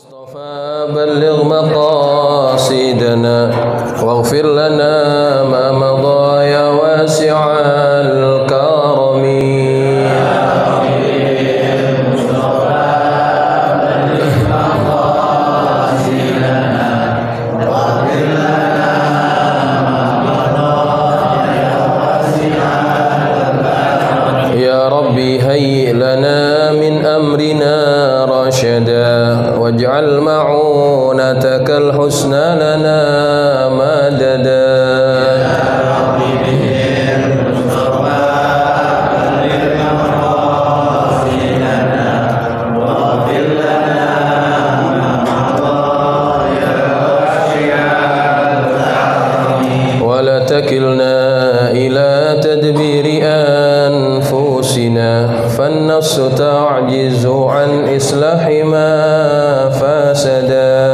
مصطفى بلغ مقاصدنا واغفر لنا ما مضى يا واسع الكرم. يا ربي هيئ لنا من أمرنا رشدا واجعل معونتك الحسنى لنا مددا. ولا تكلنا إلى تدبير أنفسنا فالنفس تعجز عن إصلاح ما فسدا.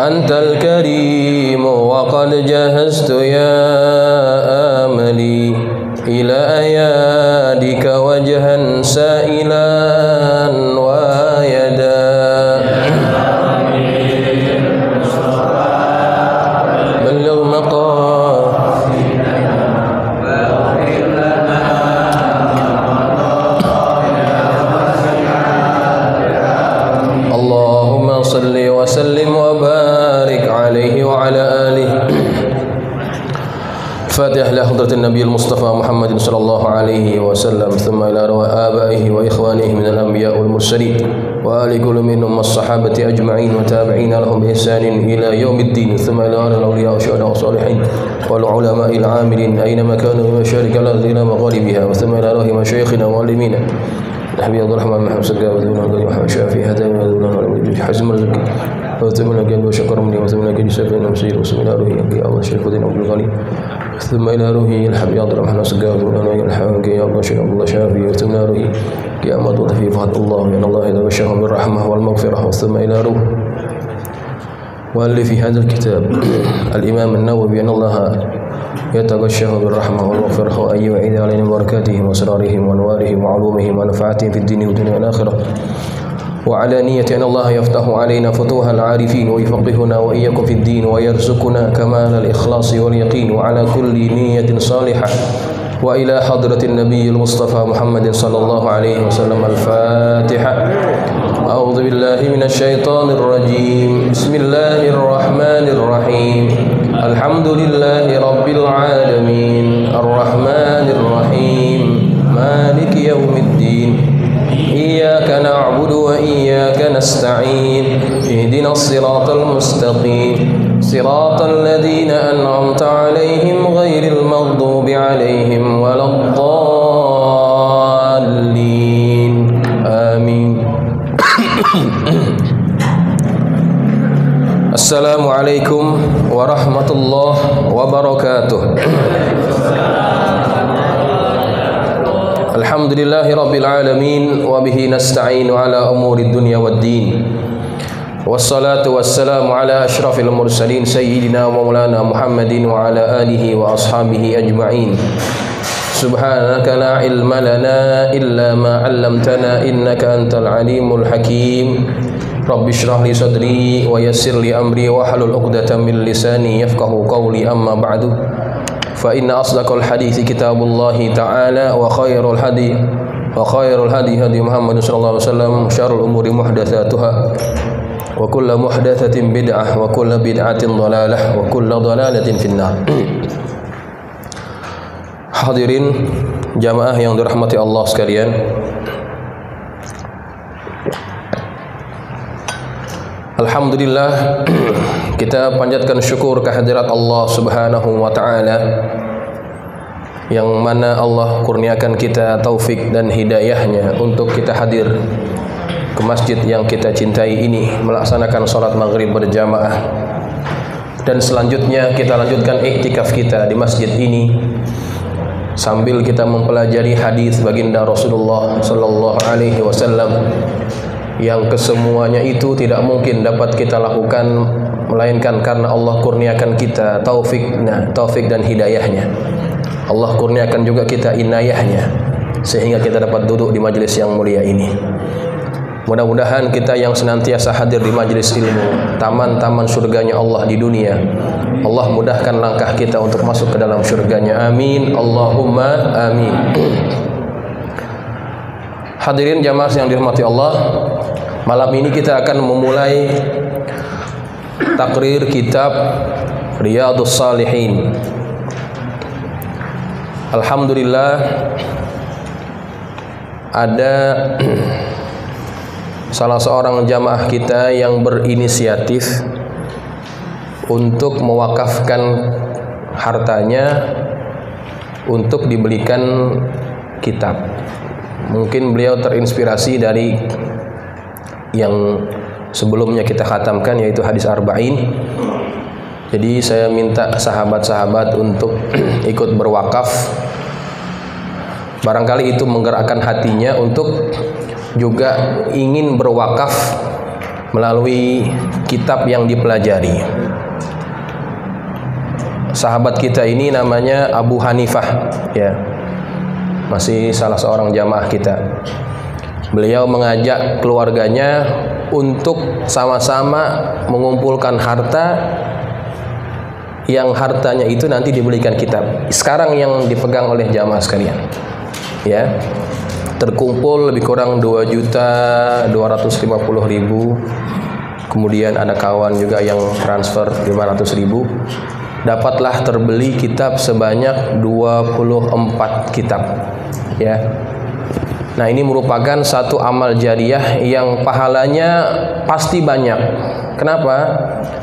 أنت الكريم وقد جهزت يا آملي إلى أيادك وجها سائلا ويدا. بلغ اللهم صل وسلم وبارك عليه وعلى آله. فاتح لحضرة النبي المصطفى محمد صلى الله عليه وسلم ثم إلى أرواح آبائه وإخوانه من الأنبياء والمرسلين وآل كل منهم الصحابة أجمعين وتابعين لهم بإحسان إلى يوم الدين ثم إلى آل الأولياء والشهداء والصالحين والعلماء العاملين أينما كانوا من مشارق الأرض إلى مغاربها وثم إلى أرواح مشايخنا ومعلمينا الحبيب عبد الرحمن محمد سقا وذونا محمد شافعي هذا وذونا حزم الزكي وثمنا جل وشكر مني وثمنا جل سفين ومسير وثم إلى روحي الله الشيخ الدين عبد الغني ثم إلى روحي الحبيب عبد الرحمن سقا وذونا الحمد يا الله الشيخ عبد الله شافعي وثم إلى روحي قيامة وتفي فضل الله أن الله يتغشاه بالرحمة والمغفرة ثم إلى روح وألف هذا الكتاب الإمام النووي أن الله يتغشاه بالرحمة والمغفرة وأن يعيد علينا بركاتهم وأسرارهم وأنوارهم وعلومهم ونفعاتهم في الدين والدنيا والآخرة وعلى نية أن الله يفتح علينا فتوح العارفين ويفقهنا وإياكم في الدين ويرزقنا كمال الإخلاص واليقين وعلى كل نية صالحة وإلى حضرة النبي المصطفى محمد صلى الله عليه وسلم. الفاتحة. أعوذ بالله من الشيطان الرجيم. بسم الله الرحمن الرحيم. الحمد لله رب العالمين الرحمن الرحيم مالك يوم الدين إياك نعبد وإياك نستعين اهدنا الصراط المستقيم صراط الذين أنعمت عليهم غير المغضوب عليهم ولا الضالين آمين. Assalamualaikum warahmatullahi wabarakatuh. Alhamdulillahi rabbil alamin wa bihi nasta'inu ala umuri dunya waddin. Wassalatu wassalamu ala asyrafil mursalin sayyidina wa maulana Muhammadin wa ala alihi wa ashabihi ajma'in. Subhanaka la ilma lana illa ma 'allamtana innaka antal alimul hakim. Rabbi shrah li sadri wa yassir li amri wa halul 'uqdatam min lisani yafqahu qawli amma ba'du. Fa inna asdaqal hadithi kitabullahi ta'ala wa khairul hadi hadi Muhammad sallallahu alaihi wasallam syarrul umuri muhdatsatuha wa kullu muhdatsatin bid'ah wa kullu bid'atin dhalalah wa kullu dhalalatin finnar. Hadirin jamaah yang dirahmati Allah sekalian, alhamdulillah kita panjatkan syukur kehadirat Allah Subhanahu wa taala yang mana Allah kurniakan kita taufik dan hidayahnya untuk kita hadir ke masjid yang kita cintai ini melaksanakan salat maghrib berjamaah, dan selanjutnya kita lanjutkan iktikaf kita di masjid ini sambil kita mempelajari hadis baginda Rasulullah sallallahu alaihi wasallam yang kesemuanya itu tidak mungkin dapat kita lakukan melainkan karena Allah kurniakan kita taufik dan hidayahnya. Allah kurniakan juga kita inayahnya sehingga kita dapat duduk di majelis yang mulia ini. Mudah-mudahan kita yang senantiasa hadir di majelis ilmu, taman-taman surganya Allah di dunia, Allah mudahkan langkah kita untuk masuk ke dalam surganya. Amin, Allahumma amin. Hadirin jamaah yang dirahmati Allah, malam ini kita akan memulai takrir kitab Riyadhus Shalihin. Alhamdulillah ada salah seorang jamaah kita yang berinisiatif untuk mewakafkan hartanya untuk dibelikan kitab. Mungkin beliau terinspirasi dari yang sebelumnya kita khatamkan, yaitu hadis arba'in. Jadi saya minta sahabat-sahabat untuk ikut berwakaf. Barangkali itu menggerakkan hatinya untuk juga ingin berwakaf melalui kitab yang dipelajari. Sahabat kita ini namanya Abu Hanifah, ya, masih salah seorang jamaah kita. Beliau mengajak keluarganya untuk sama-sama mengumpulkan harta, yang hartanya itu nanti dibelikan kitab. Sekarang yang dipegang oleh jamaah sekalian, ya, terkumpul lebih kurang 2.250.000. Kemudian ada kawan juga yang transfer 500.000. Dapatlah terbeli kitab sebanyak 24 kitab, ya. Nah, ini merupakan satu amal jariah yang pahalanya pasti banyak. Kenapa?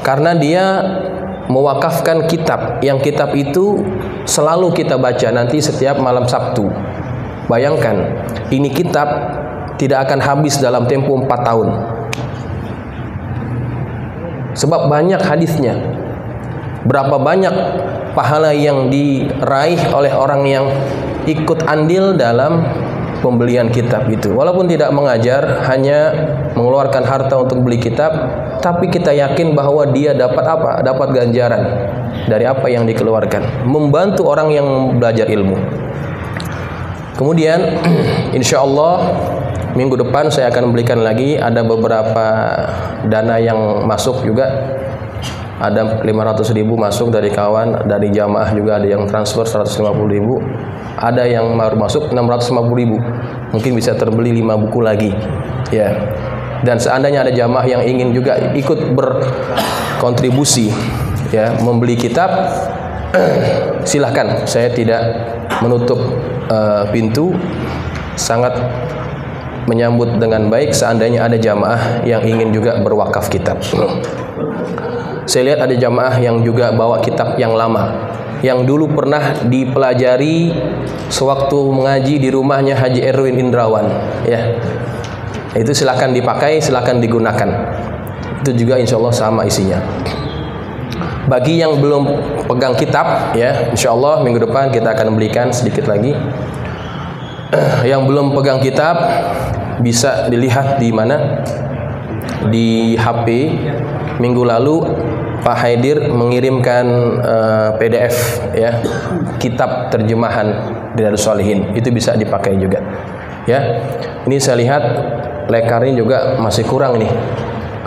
Karena dia mewakafkan kitab, yang kitab itu selalu kita baca nanti setiap malam Sabtu. Bayangkan, ini kitab tidak akan habis dalam tempo 4 tahun. Sebab banyak hadisnya. Berapa banyak pahala yang diraih oleh orang yang ikut andil dalam pembelian kitab itu. Walaupun tidak mengajar, hanya mengeluarkan harta untuk beli kitab, tapi kita yakin bahwa dia dapat apa? Dapat ganjaran dari apa yang dikeluarkan, membantu orang yang belajar ilmu. Kemudian insya Allah minggu depan saya akan belikan lagi, ada beberapa dana yang masuk juga. Ada 500.000 masuk dari kawan, dari jamaah juga ada yang transfer 150.000. Ada yang baru masuk 650.000. Mungkin bisa terbeli 5 buku lagi, ya. Dan seandainya ada jamaah yang ingin juga ikut berkontribusi, ya, membeli kitab, silahkan. Saya tidak menutup pintu, sangat menyambut dengan baik seandainya ada jamaah yang ingin juga berwakaf kitab. Saya lihat ada jamaah yang juga bawa kitab yang lama, yang dulu pernah dipelajari sewaktu mengaji di rumahnya Haji Erwin Indrawan, ya. Itu silakan dipakai, silakan digunakan. Itu juga insya Allah sama isinya. Bagi yang belum pegang kitab, ya, insya Allah minggu depan kita akan belikan sedikit lagi. Yang belum pegang kitab bisa dilihat di mana? Di HP. Minggu lalu Pak Haidir mengirimkan PDF, ya, kitab terjemahan Riyadhus Shalihin. Itu bisa dipakai juga, ya. Ini saya lihat lekarnya juga masih kurang nih.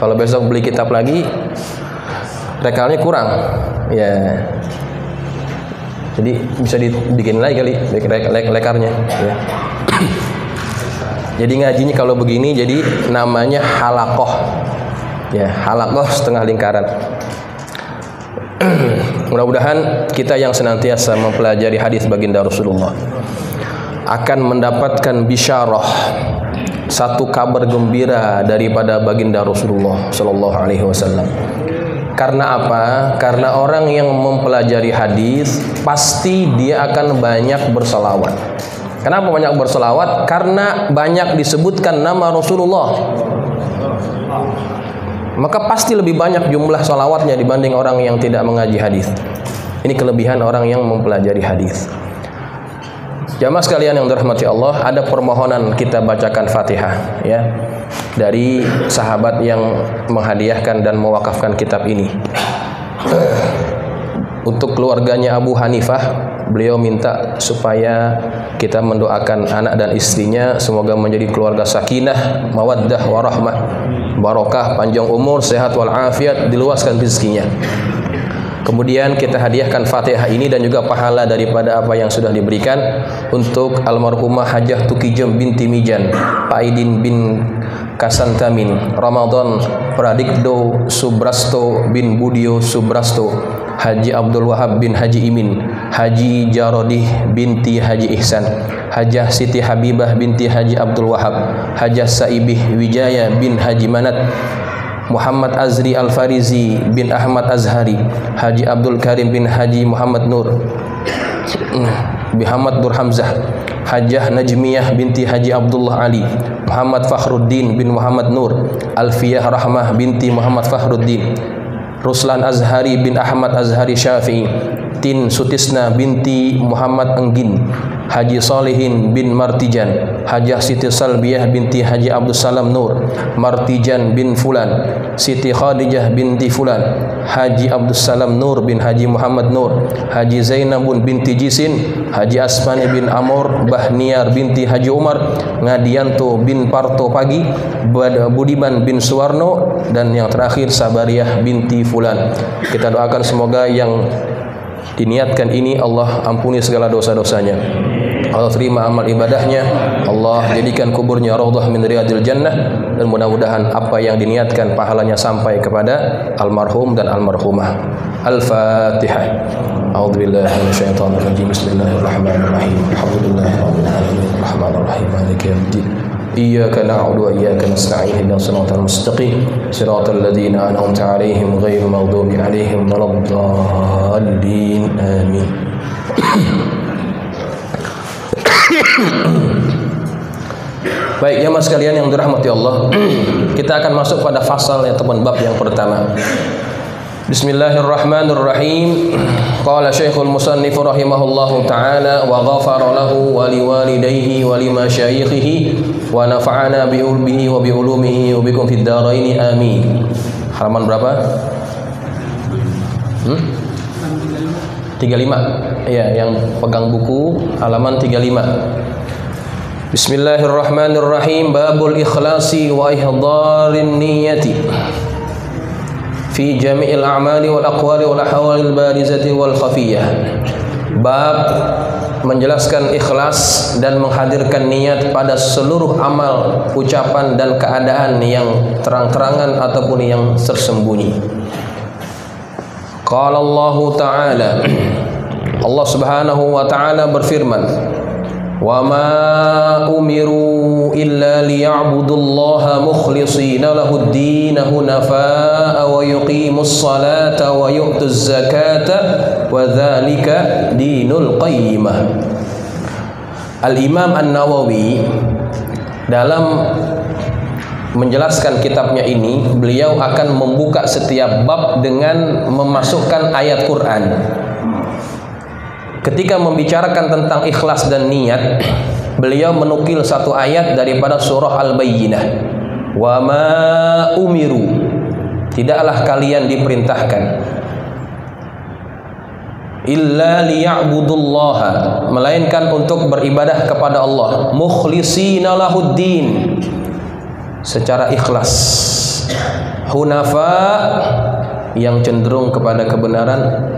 Kalau besok beli kitab lagi, lekarnya kurang, ya. Jadi bisa dibikin lagi kali lekarnya, ya. Jadi ngajinya kalau begini, jadi namanya halakoh, ya, halakoh setengah lingkaran. Mudah-mudahan kita yang senantiasa mempelajari hadis baginda Rasulullah akan mendapatkan bisyarah, satu kabar gembira daripada baginda Rasulullah Sallallahu Alaihi Wasallam. Karena apa? Karena orang yang mempelajari hadis pasti dia akan banyak berselawat. Kenapa banyak berselawat? Karena banyak disebutkan nama Rasulullah. Maka pasti lebih banyak jumlah salawatnya dibanding orang yang tidak mengaji hadis. Ini kelebihan orang yang mempelajari hadis. Jamaah sekalian yang dirahmati Allah, ada permohonan kita bacakan Fatihah, ya. dari sahabat yang menghadiahkan dan mewakafkan kitab ini. Untuk keluarganya Abu Hanifah, beliau minta supaya kita mendoakan anak dan istrinya semoga menjadi keluarga sakinah, mawaddah, warahmah, barokah, panjang umur, sehat walafiat, diluaskan rezekinya. Kemudian kita hadiahkan Fatihah ini dan juga pahala daripada apa yang sudah diberikan untuk almarhumah Hajah Tukijem binti Mijan, Paidin bin Kasantamin, Ramadan Pradikdo Subrasto bin Budio Subrasto, Haji Abdul Wahab bin Haji Imin, Haji Jarodih binti Haji Ihsan, Hajah Siti Habibah binti Haji Abdul Wahab, Hajah Saibih Wijaya bin Haji Manat, Muhammad Azri Al-Farizi bin Ahmad Azhari, Haji Abdul Karim bin Haji Muhammad Nur, Muhammad Nur Hamzah, Hajah Najmiyah binti Haji Abdullah Ali, Muhammad Fakhruddin bin Muhammad Nur, Alfiyah Rahmah binti Muhammad Fakhruddin, Ruslan Azhari bin Ahmad Azhari Syafi'i, Tin Sutisna binti Muhammad Anggin, Haji Salihin bin Martijan, Hajah Siti Salbiyah binti Haji Abdul Salam Nur, Martijan bin Fulan, Siti Khadijah binti Fulan, Haji Abdul Salam Nur bin Haji Muhammad Nur, Haji Zainabun binti Jisin, Haji Asmani bin Amor, Bahniar binti Haji Umar, Ngadianto bin Parto Pagi, Budiman bin Suwarno, dan yang terakhir Sabariyah binti Fulan. Kita doakan semoga yang diniatkan ini Allah ampuni segala dosa-dosanya, Allah terima amal ibadahnya, Allah jadikan kuburnya raudhah min riyadil jannah, dan mudah-mudahan apa yang diniatkan pahalanya sampai kepada almarhum dan almarhumah. Al-Fatihah. A'udzubillahi minasyaitonir rajim. Bismillahirrahmanirrahim. Alhamdulillahirabbil alamin. Arrahmanirrahim. Maliki yaumiddin. Iyyaka na'budu wa iyyaka nasta'in. Ihdinas siratal mustaqim. Siratal ladzina an'amta 'alaihim ghairil maghdubi 'alaihim waladdallin. Amin. Baik, jamaah sekalian yang dirahmati Allah, kita akan masuk pada fasal ataupun bab yang pertama. Bismillahirrahmanirrahim. Qala Syekhul Musannif rahimahullahu taala wa ghafara lahu wa liwalidayhi wa limasyayikhihi wa nafa'ana bi ulbihi wa bi ulumihi wa bikum fid dharain amin. Halaman berapa? 35. Ya, yang pegang buku halaman 35. Bismillahirrahmanirrahim. Babul ikhlasi wa ihdharin niyyati fi jami'il a'mali wal aqwali wal ahwalil barizati wal khafiyah. Bab menjelaskan ikhlas dan menghadirkan niat pada seluruh amal, ucapan dan keadaan yang terang-terangan ataupun yang tersembunyi. Qala Allah Ta'ala, Allah Subhanahu wa Ta'ala berfirman, wa ma umiru illa liya'budullaha mukhlishina lahud-din hunafa'a wa yuqimus salata wa yu'tuz zakata wa dzalika dinul qayyimah. Al-Imam An-Nawawi dalam menjelaskan kitabnya ini, beliau akan membuka setiap bab dengan memasukkan ayat Quran. Ketika membicarakan tentang ikhlas dan niat, beliau menukil satu ayat daripada surah Al-Bayyinah. Wa ma umiru, tidaklah kalian diperintahkan, illa liya'budullaha, melainkan untuk beribadah kepada Allah, mukhlishina lahuddin, secara ikhlas, hunafa, yang cenderung kepada kebenaran,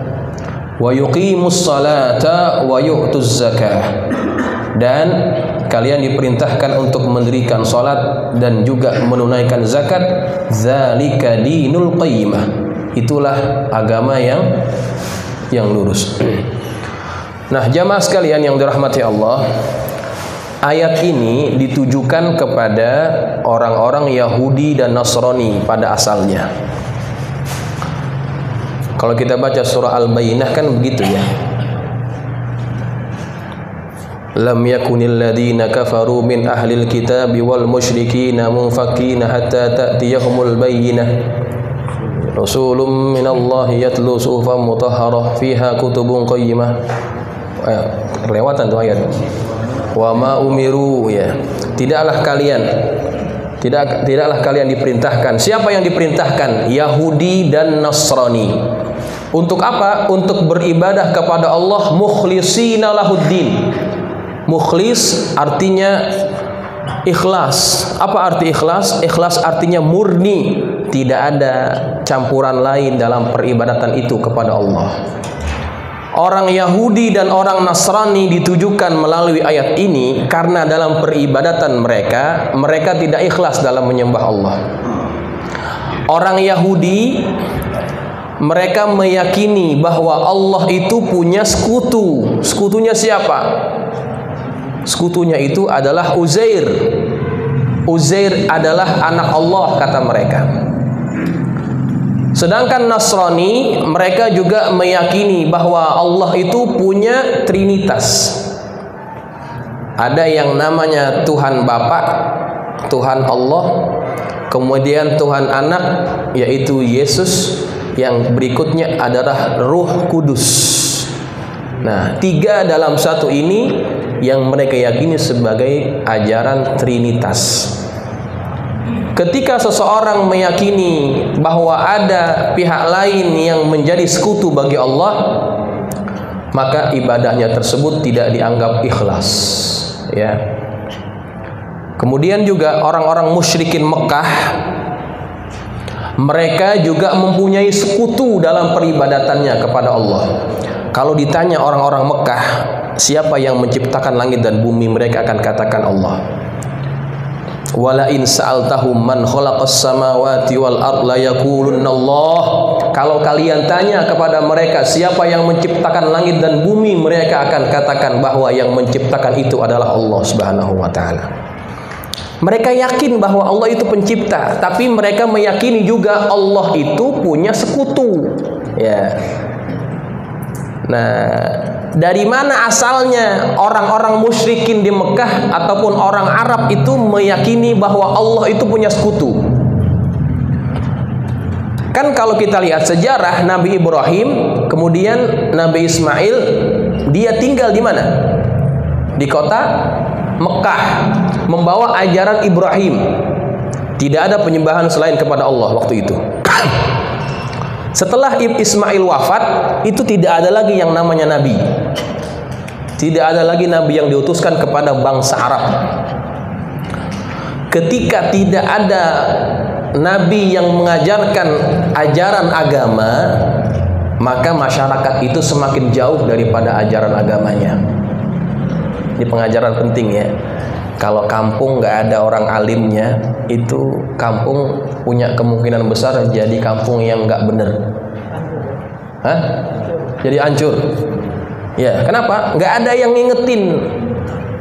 wa yuqimus salata wa yu'tuz zakah, dan kalian diperintahkan untuk mendirikan salat dan juga menunaikan zakat. Dzalika dinul qayyimah, itulah agama yang lurus. Nah, jamaah sekalian yang dirahmati Allah, ayat ini ditujukan kepada orang-orang Yahudi dan Nasrani pada asalnya. Kalau kita baca surah Al-Bayyinah kan begitu ya. Lam yakunil ladzina kafaru min ahlil kitabi wal musyrikina munfakkina hatta ta'tiyahumul bayyinah. Rasulun minallahi yatlu suhufan mutahharah fiha kutubun qayyimah. Kelewatan tuh ayat. Wa ma umiru, ya, tidaklah kalian Tidaklah kalian diperintahkan. Siapa yang diperintahkan? Yahudi dan Nasrani. Untuk apa? Untuk beribadah kepada Allah mukhlishina lahuddin. Mukhlis artinya ikhlas. Apa arti ikhlas? Ikhlas artinya murni, tidak ada campuran lain dalam peribadatan itu kepada Allah. Orang Yahudi dan orang Nasrani ditujukan melalui ayat ini karena dalam peribadatan mereka tidak ikhlas dalam menyembah Allah. Orang Yahudi, mereka meyakini bahwa Allah itu punya sekutu. Sekutunya siapa? Sekutunya itu adalah Uzair. Uzair adalah anak Allah, kata mereka. Sedangkan Nasrani, mereka juga meyakini bahwa Allah itu punya trinitas. Ada yang namanya Tuhan Bapa, Tuhan Allah, kemudian Tuhan Anak, yaitu Yesus, yang berikutnya adalah Ruh Kudus. Nah, 3 dalam 1 ini yang mereka yakini sebagai ajaran trinitas. Ketika seseorang meyakini bahwa ada pihak lain yang menjadi sekutu bagi Allah, maka ibadahnya tersebut tidak dianggap ikhlas, ya. Kemudian juga orang-orang musyrikin Mekah, mereka juga mempunyai sekutu dalam peribadatannya kepada Allah. Kalau ditanya orang-orang Mekah, siapa yang menciptakan langit dan bumi, mereka akan katakan Allah. Wala in sa'altahum man khalaqas samawati wal ard la yaqulunna Allah. Kalau kalian tanya kepada mereka siapa yang menciptakan langit dan bumi, mereka akan katakan bahwa yang menciptakan itu adalah Allah Subhanahu wa taala. Mereka yakin bahwa Allah itu pencipta, tapi mereka meyakini juga Allah itu punya sekutu, ya. Nah, dari mana asalnya orang-orang musyrikin di Mekah ataupun orang Arab itu meyakini bahwa Allah itu punya sekutu? Kan kalau kita lihat sejarah Nabi Ibrahim, kemudian Nabi Ismail, dia tinggal di mana? Di kota Mekah, membawa ajaran Ibrahim. Tidak ada penyembahan selain kepada Allah waktu itu. Setelah Ismail wafat, itu tidak ada lagi yang namanya nabi. Tidak ada lagi nabi yang diutuskan kepada bangsa Arab. Ketika tidak ada nabi yang mengajarkan ajaran agama, maka masyarakat itu semakin jauh daripada ajaran agamanya. Ini pengajaran penting, ya. Kalau kampung nggak ada orang alimnya, itu kampung punya kemungkinan besar jadi kampung yang nggak bener. Hah? Jadi hancur. Ya, kenapa? Nggak ada yang ngingetin.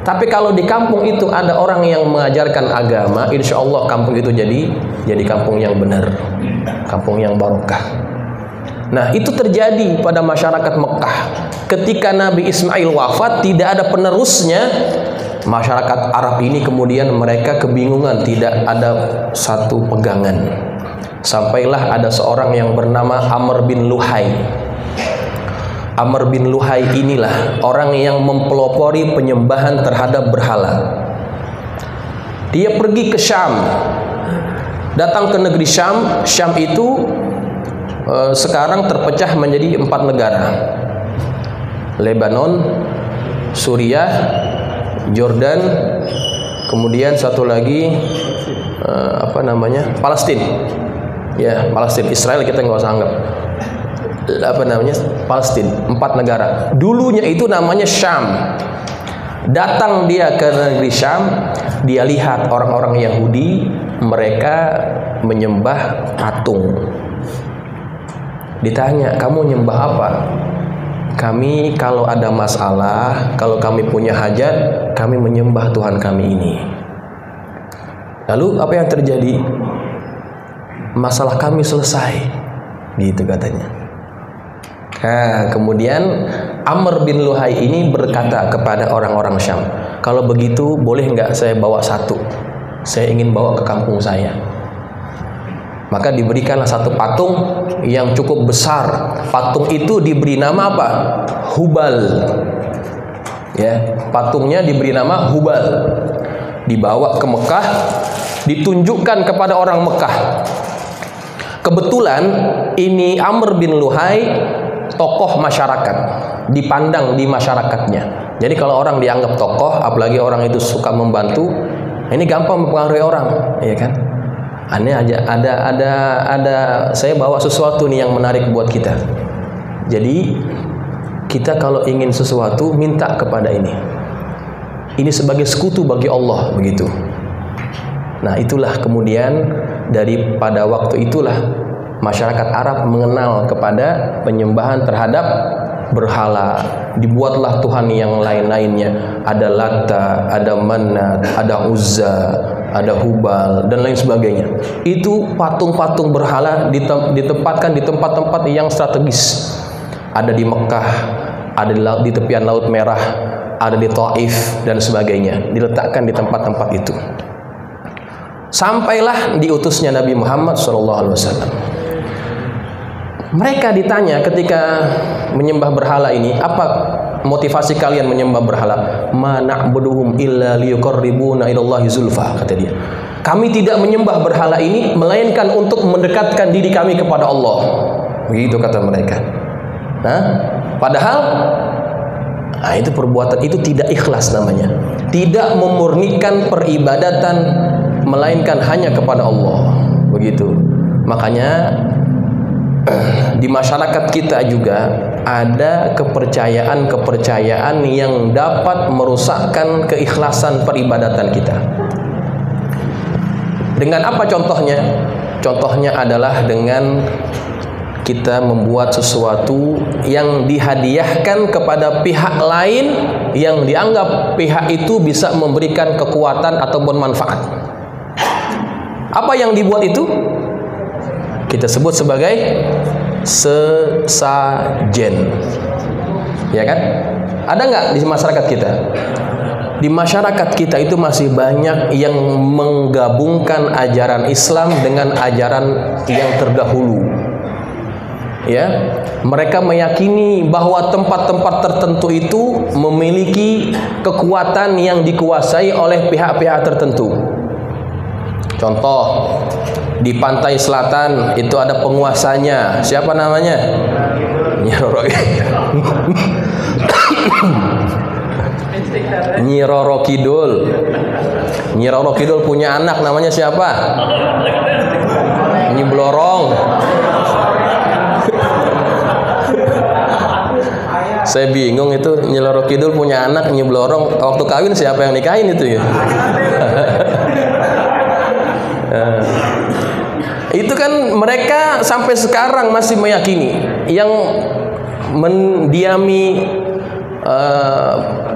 Tapi kalau di kampung itu ada orang yang mengajarkan agama, insya Allah kampung itu jadi kampung yang benar, kampung yang barokah. Nah, itu terjadi pada masyarakat Mekah. Ketika Nabi Ismail wafat, tidak ada penerusnya. Masyarakat Arab ini kemudian mereka kebingungan, tidak ada satu pegangan. Sampailah ada seorang yang bernama Amr bin Luhai. Amr bin Luhai inilah orang yang mempelopori penyembahan terhadap berhala. Dia pergi ke Syam, datang ke negeri Syam. Syam itu sekarang terpecah menjadi 4 negara: Lebanon, Suriah, Jordan, kemudian satu lagi Palestina. Ya, Palestina. Israel kita nggak usah anggap. Palestina. 4 negara. Dulunya itu namanya Syam. Datang dia ke negeri Syam, dia lihat orang-orang Yahudi, mereka menyembah patung. Ditanya, kamu nyembah apa? Kami kalau ada masalah, kalau kami punya hajat, kami menyembah Tuhan kami ini. Lalu apa yang terjadi? Masalah kami selesai, gitu katanya. Nah, kemudian Amr bin Luhai ini berkata kepada orang-orang Syam, kalau begitu boleh nggak saya bawa satu? Saya ingin bawa ke kampung saya. Maka diberikanlah satu patung yang cukup besar. Patung itu diberi nama apa? Hubal. Ya, patungnya diberi nama Hubal. Dibawa ke Mekah, ditunjukkan kepada orang Mekah. Kebetulan ini Amr bin Luhai tokoh masyarakat, dipandang di masyarakatnya. Jadi kalau orang dianggap tokoh, apalagi orang itu suka membantu, ini gampang mempengaruhi orang, ya kan? Aneh aja, ada saya bawa sesuatu nih yang menarik buat kita. Jadi kita kalau ingin sesuatu minta kepada ini. Ini sebagai sekutu bagi Allah, begitu. Nah, itulah kemudian daripada waktu itulah masyarakat Arab mengenal kepada penyembahan terhadap berhala. Dibuatlah Tuhan yang lain-lainnya. Ada Lata, ada Manat, ada Uzza, ada Hubal, dan lain sebagainya. Itu patung-patung berhala ditempatkan di tempat-tempat yang strategis. Ada di Mekah, ada di tepian Laut Merah, ada di Taif, dan sebagainya. Diletakkan di tempat-tempat itu. Sampailah diutusnya Nabi Muhammad SAW. Mereka ditanya ketika menyembah berhala ini, apa motivasi kalian menyembah berhala? Ma na'buduhum illa liyuqarribuna ilallahi zulfa, kata dia. Kami tidak menyembah berhala ini melainkan untuk mendekatkan diri kami kepada Allah. Begitu kata mereka. Padahal itu perbuatan itu tidak ikhlas namanya. Tidak memurnikan peribadatan melainkan hanya kepada Allah. Begitu. Makanya di masyarakat kita juga ada kepercayaan-kepercayaan yang dapat merusakkan keikhlasan peribadatan kita. Dengan apa contohnya? Contohnya adalah dengan kita membuat sesuatu yang dihadiahkan kepada pihak lain yang dianggap pihak itu bisa memberikan kekuatan ataupun manfaat. Apa yang dibuat itu? Kita sebut sebagai sesajen, ya kan? Ada nggak di masyarakat kita? Di masyarakat kita itu masih banyak yang menggabungkan ajaran Islam dengan ajaran yang terdahulu. Ya, mereka meyakini bahwa tempat-tempat tertentu itu memiliki kekuatan yang dikuasai oleh pihak-pihak tertentu. Contoh, di pantai selatan itu ada penguasanya. Siapa namanya? Nyi Roro Kidul. Nyi Roro Kidul punya anak namanya siapa? Nyi Blorong. Saya bingung itu, Nyi Roro Kidul punya anak Nyi Blorong. Waktu kawin siapa yang nikahin itu ya? Itu kan mereka sampai sekarang masih meyakini. Yang mendiami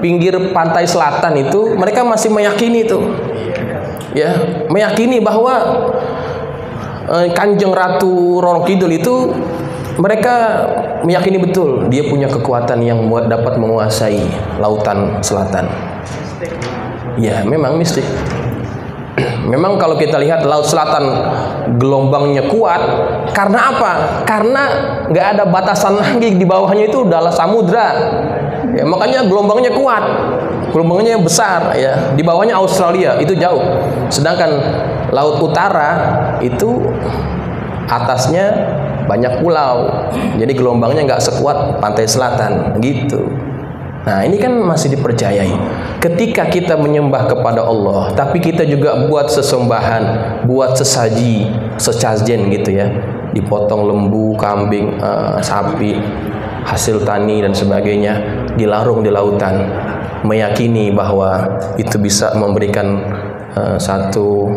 pinggir pantai selatan itu, mereka masih meyakini itu, ya, meyakini bahwa Kanjeng Ratu Roro Kidul itu, mereka meyakini betul dia punya kekuatan yang dapat menguasai lautan selatan. Ya, memang mistik. Memang kalau kita lihat laut selatan gelombangnya kuat, karena apa? Karena nggak ada batasan lagi, di bawahnya itu adalah samudra. Ya, makanya gelombangnya kuat, gelombangnya besar. Ya, di bawahnya Australia itu jauh. Sedangkan laut utara itu atasnya banyak pulau, jadi gelombangnya nggak sekuat pantai selatan, gitu. Nah, ini kan masih dipercayai. Ketika kita menyembah kepada Allah, tapi kita juga buat sesembahan, buat sesaji, sesajen gitu ya, dipotong lembu, kambing, sapi, hasil tani dan sebagainya, dilarung di lautan, meyakini bahwa itu bisa memberikan satu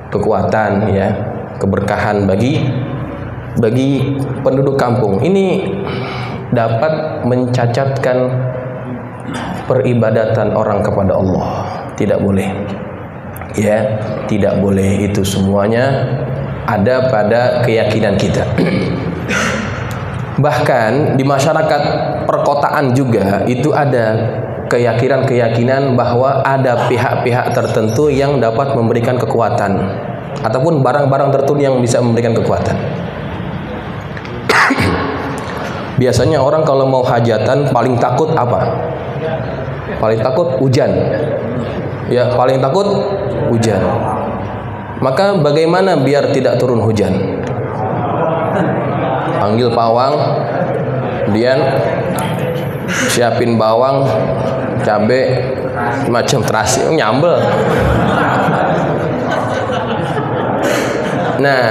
kekuatan, ya, keberkahan bagi penduduk kampung. Ini dapat mencacatkan peribadatan orang kepada Allah. Tidak boleh, ya, tidak boleh. Itu semuanya ada pada keyakinan kita. Bahkan di masyarakat perkotaan juga itu ada keyakinan-keyakinan bahwa ada pihak-pihak tertentu yang dapat memberikan kekuatan, ataupun barang-barang tertentu yang bisa memberikan kekuatan. Biasanya orang kalau mau hajatan paling takut apa? Paling takut hujan. Ya, paling takut hujan. Maka bagaimana biar tidak turun hujan? Panggil pawang, kemudian siapin bawang, cabai, macam terasi, nyambel. Nah,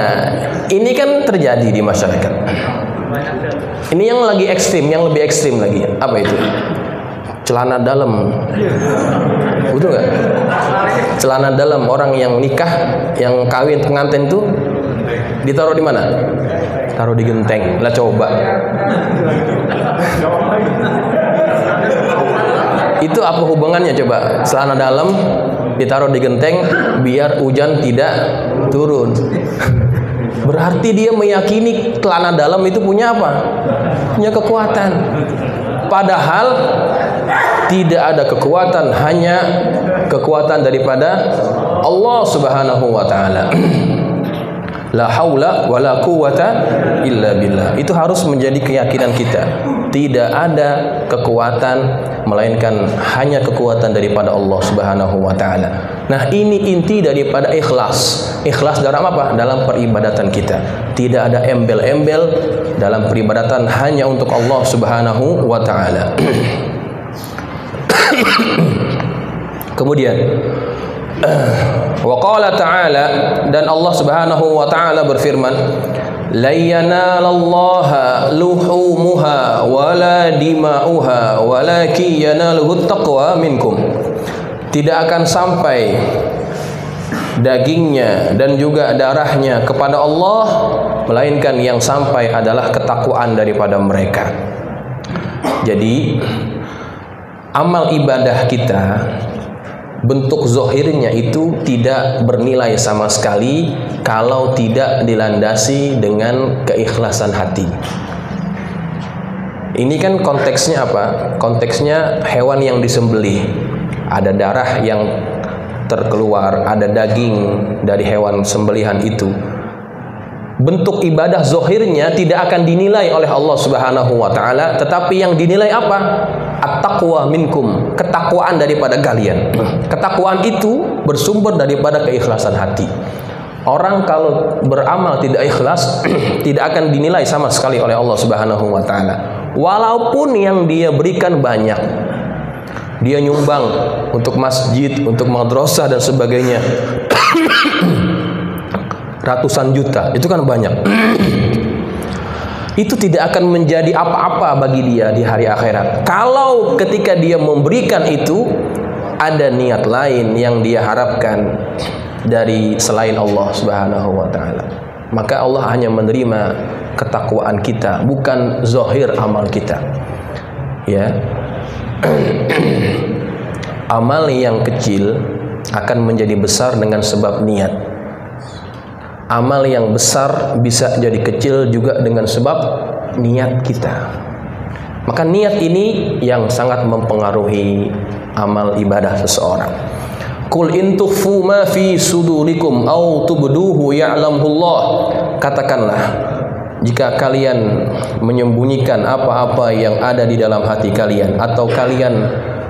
ini kan terjadi di masyarakat. Ini yang lagi ekstrim, yang lebih ekstrim lagi. Apa itu? Celana dalam. Betul nggak? Celana dalam orang yang nikah, yang kawin pengantin itu ditaruh di mana? Taruh di genteng. Lah coba. Itu apa hubungannya coba? Celana dalam ditaruh di genteng biar hujan tidak turun. Berarti dia meyakini celana dalam itu punya apa? Punya kekuatan. Padahal tidak ada kekuatan, hanya kekuatan daripada Allah Subhanahu wa taala. La haula wala quwwata illa billah. Itu harus menjadi keyakinan kita. Tidak ada kekuatan melainkan hanya kekuatan daripada Allah Subhanahu wa taala. Nah, ini inti daripada ikhlas. Ikhlas dalam apa? Dalam peribadatan kita. Tidak ada embel-embel dalam peribadatan, hanya untuk Allah Subhanahu wa taala. Kemudian wa qala ta'ala, dan Allah Subhanahu wa taala berfirman, la yanalallaha luhumuha wala dima'uha walakin yanaluhu taqwa minkum. Tidak akan sampai dagingnya dan juga darahnya kepada Allah, melainkan yang sampai adalah ketakwaan daripada mereka. Jadi amal ibadah kita, bentuk zohirnya itu tidak bernilai sama sekali kalau tidak dilandasi dengan keikhlasan hati. Ini kan konteksnya apa? Konteksnya hewan yang disembelih, ada darah yang terkeluar, ada daging dari hewan sembelihan itu. Bentuk ibadah zohirnya tidak akan dinilai oleh Allah Subhanahu wa taala, tetapi yang dinilai apa? At-taqwa minkum, ketakwaan daripada kalian. Ketakwaan itu bersumber daripada keikhlasan hati. Orang kalau beramal tidak ikhlas tidak akan dinilai sama sekali oleh Allah Subhanahu wa taala. Walaupun yang dia berikan banyak. Dia nyumbang untuk masjid, untuk madrasah dan sebagainya. Ratusan juta, itu kan banyak. Itu tidak akan menjadi apa-apa bagi dia di hari akhirat. Kalau ketika dia memberikan itu ada niat lain yang dia harapkan dari selain Allah Subhanahu wa taala, maka Allah hanya menerima ketakwaan kita, bukan zahir amal kita. Ya. Amal yang kecil akan menjadi besar dengan sebab niat. Amal yang besar bisa jadi kecil juga dengan sebab niat kita. Maka niat ini yang sangat mempengaruhi amal ibadah seseorang. Qul in tukhfu ma fi sudurikum aw tubduhu ya'lamullah. Katakanlah, jika kalian menyembunyikan apa-apa yang ada di dalam hati kalian atau kalian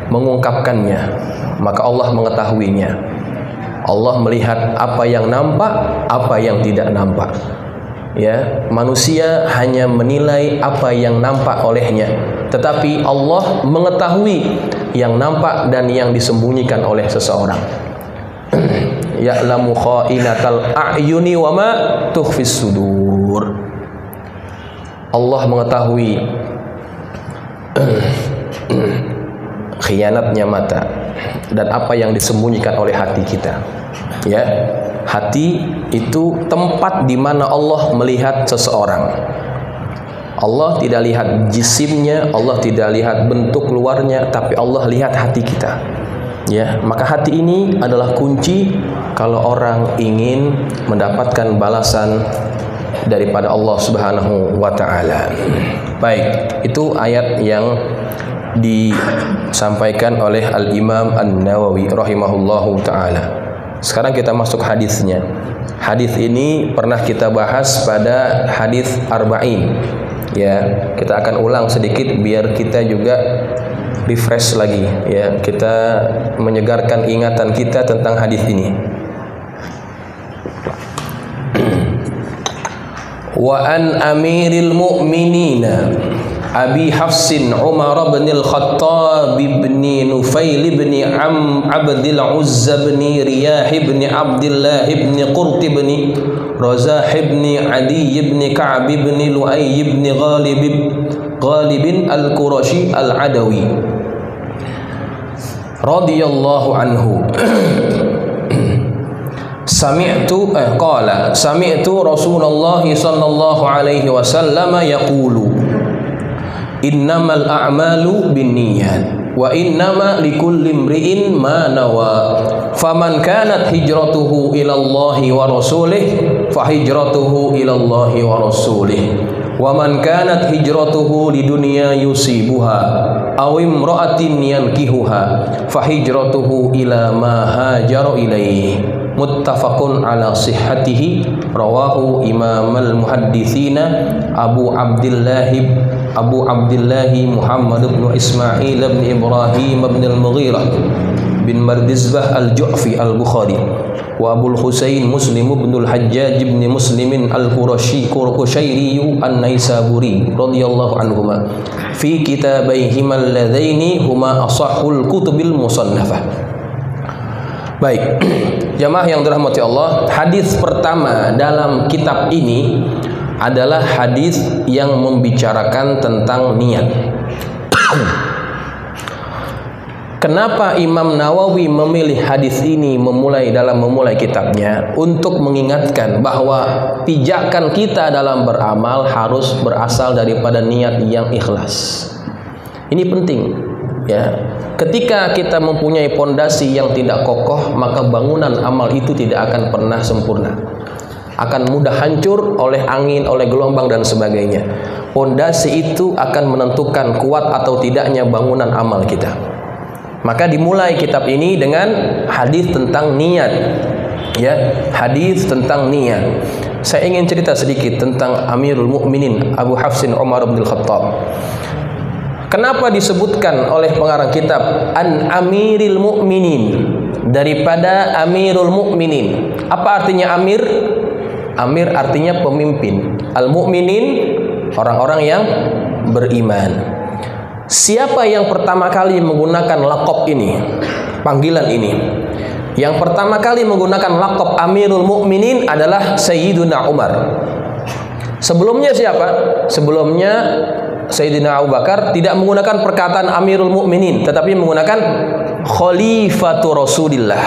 mengungkapkannya, maka Allah mengetahuinya. Allah melihat apa yang nampak, apa yang tidak nampak. Ya, manusia hanya menilai apa yang nampak olehnya, tetapi Allah mengetahui yang nampak dan yang disembunyikan oleh seseorang. Ya'lamu kha'inatal a'yuni wa ma tukhfis sudur. Allah mengetahui khianatnya mata dan apa yang disembunyikan oleh hati kita. Ya, hati itu tempat di mana Allah melihat seseorang. Allah tidak lihat jisimnya, Allah tidak lihat bentuk luarnya, tapi Allah lihat hati kita. Ya, maka hati ini adalah kunci kalau orang ingin mendapatkan balasan daripada Allah Subhanahu wa taala. Baik, itu ayat yang disampaikan oleh Al-Imam An-Nawawi rahimahullahu taala. Sekarang kita masuk hadisnya. Hadis ini pernah kita bahas pada hadis arba'in. Ya, kita akan ulang sedikit biar kita juga refresh lagi, ya. Kita menyegarkan ingatan kita tentang hadis ini. Wa an amiril mu'minina Abi Hafsin Umar bin al-Khattab bin Nufail bin Abdil Uzza bin Riyah bin Abdullah bin Qurt bin Razah bin Adi bin Ka'b bin Lu'ay bin Ghalib al-Qurashi al-Adawi radhiyallahu anhu. Sami'tu Rasulullah sallallahu alaihi wasallam yaqulu innamal a'malu binniyat wa innama likulli imri'in ma nawa faman kanat hijratuhu ila Allah wa rasulih fa hijratuhu ila Allah wa rasulih wa man kanat hijratuhu lidunya yusibuha aw imra'atin yankihuha fa hijratuhu ila ma hajara ilaihi. Muttafaqun ala sihhatihi, rawahu imamal muhadditsina Abu Abdullah Muhammad bin Ismail bin Ibrahim bin al-Mughirah bin Mardizbah al-Ju'fi al-Bukhari wa Abul Husain Muslim bin al-Hajjaj bin Muslimin al-Qurashairi an-Naisaburi radhiyallahu anhuma fi kitabaihima alladzaini huma ashahul kutubil musannafah. Baik, jamaah yang dirahmati Allah, hadis pertama dalam kitab ini adalah hadis yang membicarakan tentang niat. Kenapa Imam Nawawi memilih hadis ini memulai kitabnya? Untuk mengingatkan bahwa pijakan kita dalam beramal harus berasal daripada niat yang ikhlas. Ini penting, ya. Ketika kita mempunyai pondasi yang tidak kokoh, maka bangunan amal itu tidak akan pernah sempurna. Akan mudah hancur oleh angin, oleh gelombang dan sebagainya. Pondasi itu akan menentukan kuat atau tidaknya bangunan amal kita. Maka dimulai kitab ini dengan hadis tentang niat. Ya, hadis tentang niat. Saya ingin cerita sedikit tentang Amirul Mukminin Abu Hafsin Umar bin al-Khattab. Kenapa disebutkan oleh pengarang kitab An Amiril Mu'minin daripada Amirul Mu'minin? Apa artinya Amir? Amir artinya pemimpin. Al-Mu'minin orang-orang yang beriman. Siapa yang pertama kali menggunakan laqab ini, panggilan ini? Yang pertama kali menggunakan laqab Amirul Mu'minin adalah Sayyiduna Umar. Sebelumnya siapa? Sebelumnya Sayyidina Abu Bakar tidak menggunakan perkataan Amirul Mukminin, tetapi menggunakan Khalifatu Rasulillah.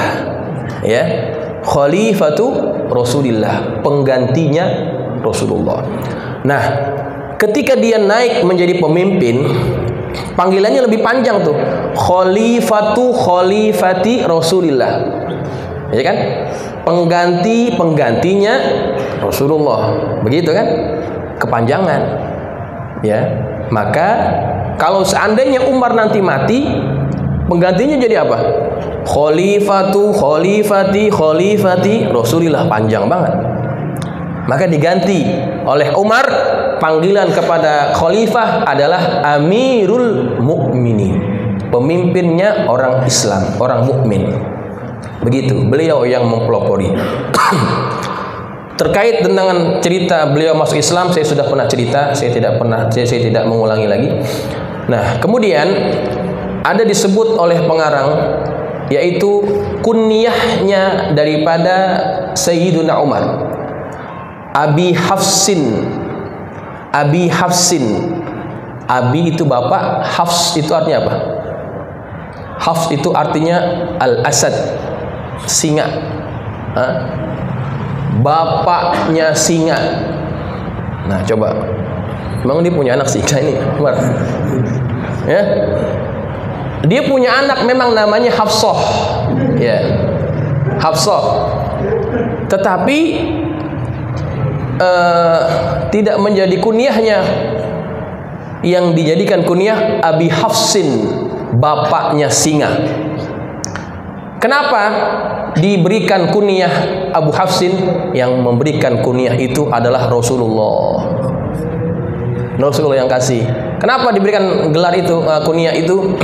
Ya, Khalifatu Rasulillah, penggantinya Rasulullah. Nah, ketika dia naik menjadi pemimpin, panggilannya lebih panjang tuh. Khalifati Rasulillah. Ya kan? Penggantinya Rasulullah. Begitu kan? Kepanjangan. Ya, maka kalau seandainya Umar nanti mati, penggantinya jadi apa? Khalifati Rasulillah, panjang banget. Maka diganti oleh Umar, panggilan kepada khalifah adalah Amirul Mukminin, pemimpinnya orang Islam, orang mukmin. Begitu, beliau yang mempelopori. Terkait dengan cerita beliau masuk Islam, saya sudah pernah cerita, saya tidak mengulangi lagi. Nah, kemudian ada disebut oleh pengarang, yaitu kunyahnya daripada Sayyiduna Umar, Abi Hafsin. Abi itu bapak, Hafs itu artinya apa? Hafs itu artinya Al-Asad, singa. Bapaknya singa. Nah, coba, memang dia punya anak singa ini, Umar? Ya, dia punya anak memang namanya Hafsah, ya, Hafsah. Tetapi tidak menjadi kunyahnya, yang dijadikan kunyah Abi Hafsin, bapaknya singa. Kenapa diberikan kunyah Abu Hafsin? Yang memberikan kunyah itu adalah Rasulullah. Rasulullah yang kasih. Kenapa diberikan gelar itu, kunyah itu?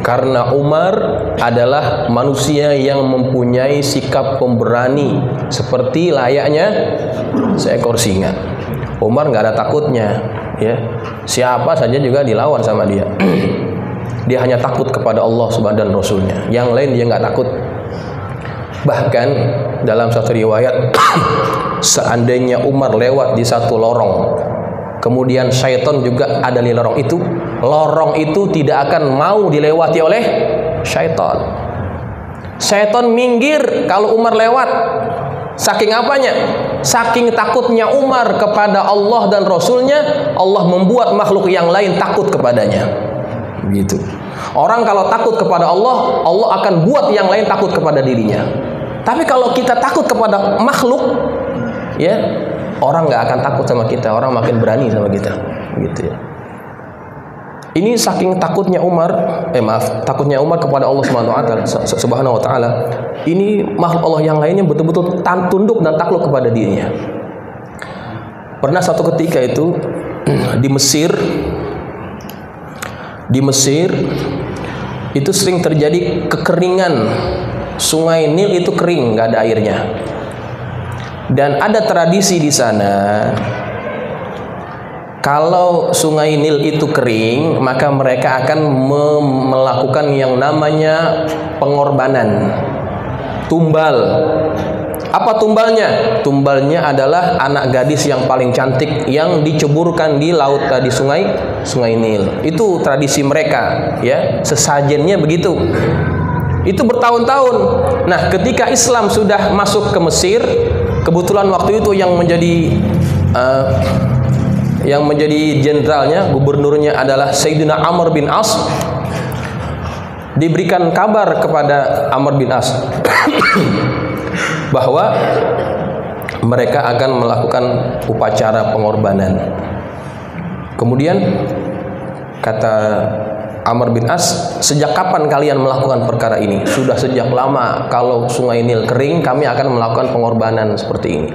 Karena Umar adalah manusia yang mempunyai sikap pemberani seperti layaknya seekor singa. Umar nggak ada takutnya, ya. Siapa saja juga dilawan sama dia. Dia hanya takut kepada Allah Subhanahu dan Rasulnya. Yang lain dia nggak takut. Bahkan dalam satu riwayat, seandainya Umar lewat di satu lorong, kemudian syaitan juga ada di lorong itu tidak akan mau dilewati oleh syaitan. Syaitan minggir kalau Umar lewat. Saking apanya? Saking takutnya Umar kepada Allah dan Rasulnya, Allah membuat makhluk yang lain takut kepadanya. Gitu. Orang kalau takut kepada Allah, Allah akan buat yang lain takut kepada dirinya. Tapi kalau kita takut kepada makhluk, ya, orang nggak akan takut sama kita, orang makin berani sama kita, gitu ya. Ini saking takutnya Umar, takutnya Umar kepada Allah Subhanahu wa taala. Ini makhluk Allah yang lainnya betul-betul tunduk dan takluk kepada dirinya. Pernah satu ketika itu di Mesir itu sering terjadi kekeringan. Sungai Nil itu kering, nggak ada airnya. Dan ada tradisi di sana, kalau Sungai Nil itu kering, maka mereka akan melakukan yang namanya pengorbanan, tumbal. Apa tumbalnya? Tumbalnya adalah anak gadis yang paling cantik yang diceburkan di laut, di Sungai Nil. Itu tradisi mereka, ya, sesajennya begitu. Itu bertahun-tahun. Nah, ketika Islam sudah masuk ke Mesir, kebetulan waktu itu yang menjadi jenderalnya, gubernurnya adalah Sayyidina Amr bin As. Diberikan kabar kepada Amr bin As bahwa mereka akan melakukan upacara pengorbanan. Kemudian kata Amr bin As, sejak kapan kalian melakukan perkara ini? Sudah sejak lama. Kalau Sungai Nil kering, kami akan melakukan pengorbanan seperti ini.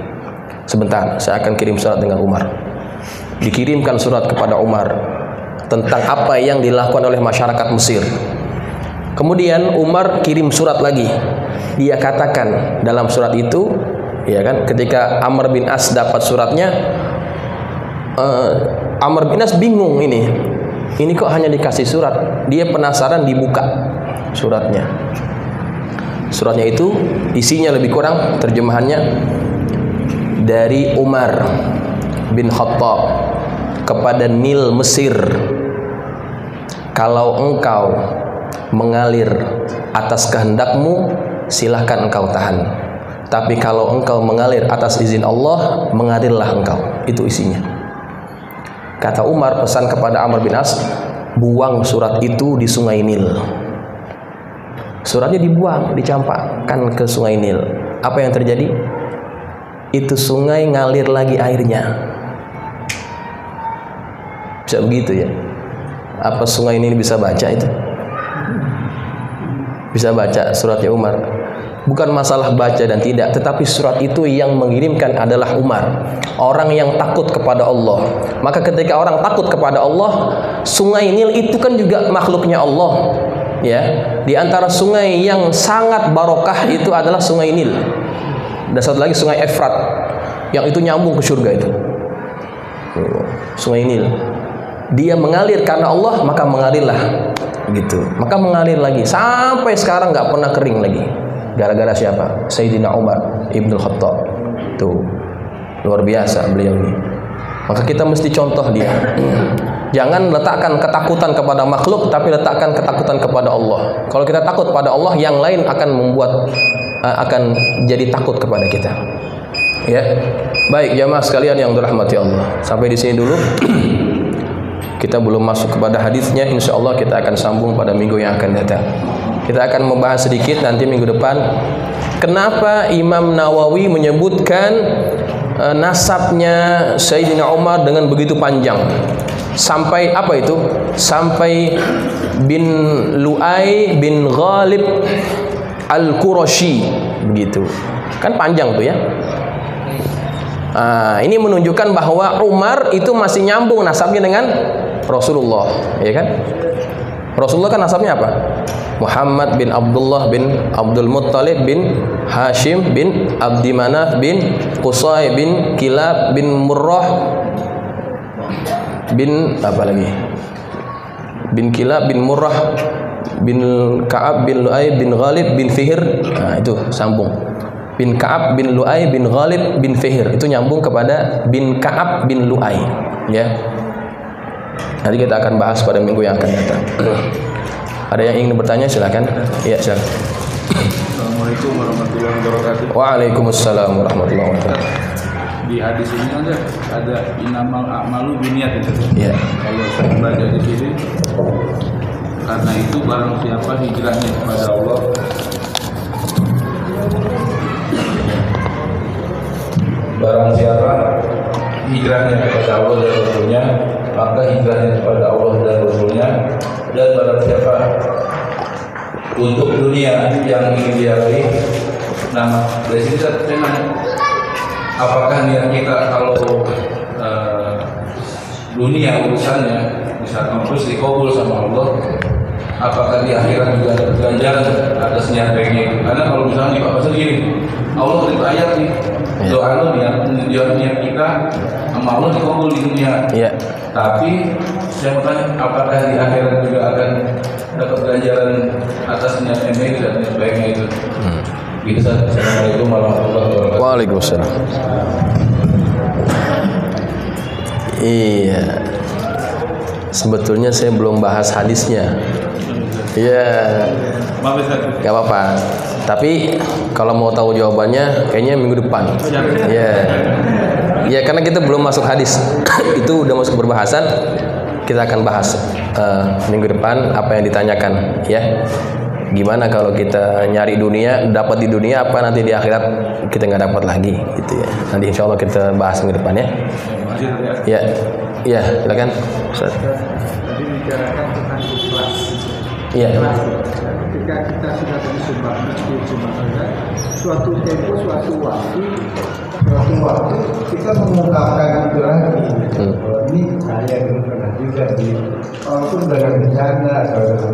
Sebentar, saya akan kirim surat dengan Umar. Dikirimkan surat kepada Umar tentang apa yang dilakukan oleh masyarakat Mesir. Kemudian Umar kirim surat lagi. Dia katakan dalam surat itu, ya kan, ketika Amr bin As dapat suratnya, Amr bin As bingung ini kok hanya dikasih surat. Dia penasaran, dibuka suratnya. Suratnya itu isinya lebih kurang, terjemahannya, dari Umar bin Khattab kepada Nil Mesir, kalau engkau mengalir atas kehendakmu, silahkan engkau tahan. Tapi kalau engkau mengalir atas izin Allah, mengalirlah engkau. Itu isinya. Kata Umar pesan kepada Amr bin As, buang surat itu di Sungai Nil. Suratnya dibuang, dicampakkan ke Sungai Nil. Apa yang terjadi? Itu sungai ngalir lagi airnya. Bisa begitu ya? Apa Sungai Nil bisa baca itu? Bisa baca suratnya Umar. Bukan masalah baca dan tidak, tetapi surat itu yang mengirimkan adalah Umar, orang yang takut kepada Allah. Maka ketika orang takut kepada Allah, Sungai Nil itu kan juga makhluknya Allah, ya. Di antara sungai yang sangat barokah itu adalah Sungai Nil. Dan satu lagi Sungai Efrat, yang itu nyambung ke surga itu. Sungai Nil, dia mengalir karena Allah, maka mengalirlah, gitu. Maka mengalir lagi sampai sekarang nggak pernah kering lagi. Gara-gara siapa? Sayyidina Umar Ibn Khattab. Tuh, luar biasa beliau ini. Maka kita mesti contoh dia. Jangan letakkan ketakutan kepada makhluk, tapi letakkan ketakutan kepada Allah. Kalau kita takut pada Allah, yang lain akan akan jadi takut kepada kita. Ya. Baik, jamaah sekalian yang dirahmati Allah. Sampai di sini dulu. Kita belum masuk kepada hadisnya. Insya Allah kita akan sambung pada minggu yang akan datang. Kita akan membahas sedikit nanti minggu depan, kenapa Imam Nawawi menyebutkan nasabnya Sayyidina Umar dengan begitu panjang. Sampai apa itu? Sampai bin Lu'ay bin Ghalib Al-Qurashi, begitu. Kan panjang tuh ya. Ini menunjukkan bahwa Umar itu masih nyambung nasabnya dengan Rasulullah, ya kan? Rasulullah kan nasabnya apa? Muhammad bin Abdullah bin Abdul Muttalib bin Hashim bin Abdi Manaf bin Qusay bin Kilab bin Murrah bin apa lagi? Bin Kilab bin Murrah bin Ka'ab bin Lu'ay bin Ghalib bin Fihr. Nah, itu sambung. Bin Ka'ab bin Lu'ay bin Ghalib bin Fihr. Itu nyambung kepada bin Ka'ab bin Lu'ay, ya. Nanti kita akan bahas pada minggu yang akan datang. Ada yang ingin bertanya silakan. Iya, silakan. Assalamualaikum warahmatullahi wabarakatuh. Waalaikumsalam warahmatullahi wabarakatuh. Di hadis ini ada inamal a'malu binniyat itu. Iya. Kalau saya baca di sini, karena itu barang siapa hijrahnya kepada Allah, barang siapa hijrahnya kepada Allah dan Rasulnya, maka hijrahnya kepada Allah dan Rasulnya. Dan barang siapa untuk dunia yang ingin dia raih, nah dari sini saya nanya, apakah niat kita kalau dunia urusannya misalkan terus dikabul sama Allah, apakah di akhirat juga ada ganjaran atas niat baiknya itu? Karena kalau misalnya Pak Pasal gini, Allah beri ayat nih, doa lo niat kita sama Allah dikabul di dunia. Iya. Tapi saya mau tanya, apakah di akhirat juga akan dapat ganjaran atas niat yang baik dan niat baiknya itu? Gitu. Assalamualaikum warahmatullahi wabarakatuh. Waalaikumsalam. Iya. Sebetulnya saya belum bahas hadisnya. Iya. Gak apa-apa. Tapi kalau mau tahu jawabannya, kayaknya minggu depan. Iya. Ya, karena kita belum masuk hadis. Itu udah masuk perbahasan. Kita akan bahas minggu depan apa yang ditanyakan, ya. Gimana kalau kita nyari dunia, dapat di dunia, apa nanti di akhirat kita nggak dapat lagi, gitu ya. Nanti insya Allah kita bahas minggu depan, ya. Ya, ya, silakan. Ustaz. Tadi bicarakan tentang ikhlas. Iya. Ketika kita sudah bersumbat, suatu tempo, suatu waktu kita mengungkapkan itu lagi. Ini saya dulu pernah juga di, walaupun dengan bencana atau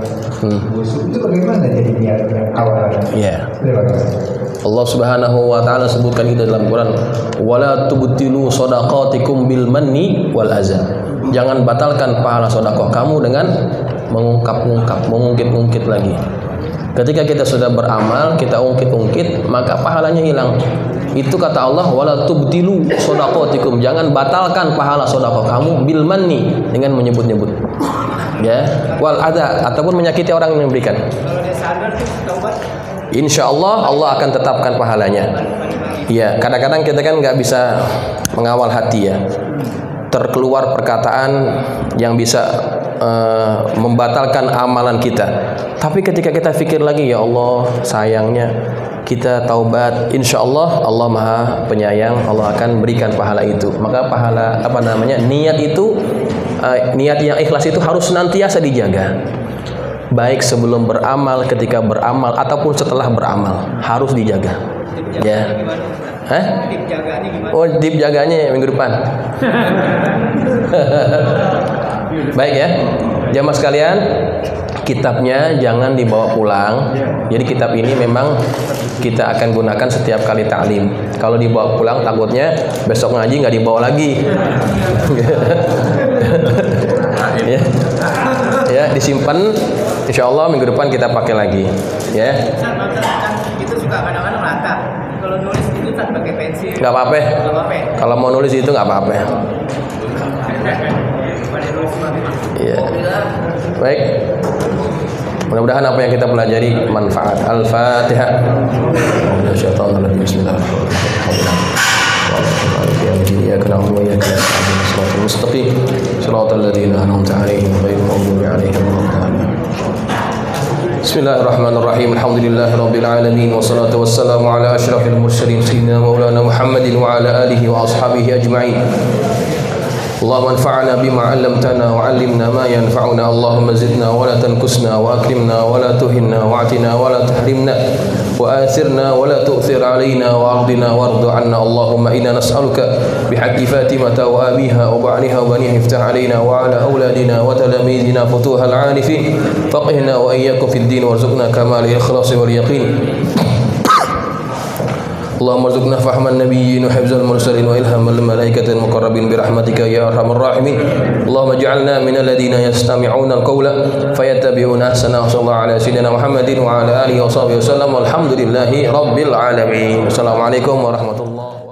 busuk, itu bagaimana jadi niat yang awalnya? Iya. Terima kasih. Allah Subhanahu wa taala sebutkan itu dalam Quran, wala tubtilu shadaqatikum bil manni wal adza. Jangan batalkan pahala sedekah kamu dengan mengungkap-ungkap, mengungkit-ungkit lagi. Ketika kita sudah beramal, kita ungkit-ungkit, maka pahalanya hilang. Itu kata Allah, wala tubtilu shadaqatikum. Jangan batalkan pahala sedekah kamu bil manni, dengan menyebut-nyebut. Ya, wal adza, ataupun menyakiti orang yang memberikan. Insya Allah Allah akan tetapkan pahalanya. Ya, kadang-kadang kita kan nggak bisa mengawal hati, ya. Terkeluar perkataan yang bisa membatalkan amalan kita. Tapi ketika kita pikir lagi, ya Allah, sayangnya kita taubat, insya Allah Allah Maha Penyayang, Allah akan berikan pahala itu. Maka pahala niat itu, niat yang ikhlas itu harus senantiasa dijaga. Baik sebelum beramal, ketika beramal, ataupun setelah beramal, harus dijaga. Ya. Hah? Oh, tip jaganya minggu depan. Baik, ya. Jamaah sekalian, kitabnya jangan dibawa pulang. Jadi kitab ini memang kita akan gunakan setiap kali ta'lim. Kalau dibawa pulang takutnya besok ngaji nggak dibawa lagi. Ya. Ya, disimpan. Insya Allah minggu depan kita pakai lagi. Ya. Itu suka kadang-kadang rata. Kalau nulis itu tak pakai pensil. Nggak apa-apa. Kalau mau nulis itu nggak apa-apa. Iya. Baik. Mudah-mudahan apa yang kita pelajari manfaat. Al-Fatihah. Bismillahirrahmanirrahim. Alhamdulillahirabbil alamin wassalatu wassalamu ala asyrafil mursalin sayyidina maulana Muhammadin wa ala alihi wa ashabihi ajma'in. اللهم انفعنا بما علمتنا وعلمنا ما ينفعنا اللهم زدنا ولا تنكسنا وأكرمنا ولا تهنا واعتنا ولا تحرمنا وآثرنا ولا تؤثر علينا وأرضنا وارض عنا اللهم إنا نسألك بحق فاطمة وأبيها وبعنها وبنيها افتح علينا وعلى أولادنا وتلاميذنا فتوح العارفين فقهنا وإياكم في الدين وارزقنا كمال الإخلاص واليقين اللهم ارزقنا فهم النبيين وحفظ المرسلين وإلهام الملائكة المقربين برحمتك يا أرحم الراحمين اللهم اجعلنا من الذين يستمعون القول فيتبعون أحسنه صلى الله على سيدنا محمد وعلى آله وصحبه وسلم والحمد لله رب العالمين. Assalamualaikum warahmatullahi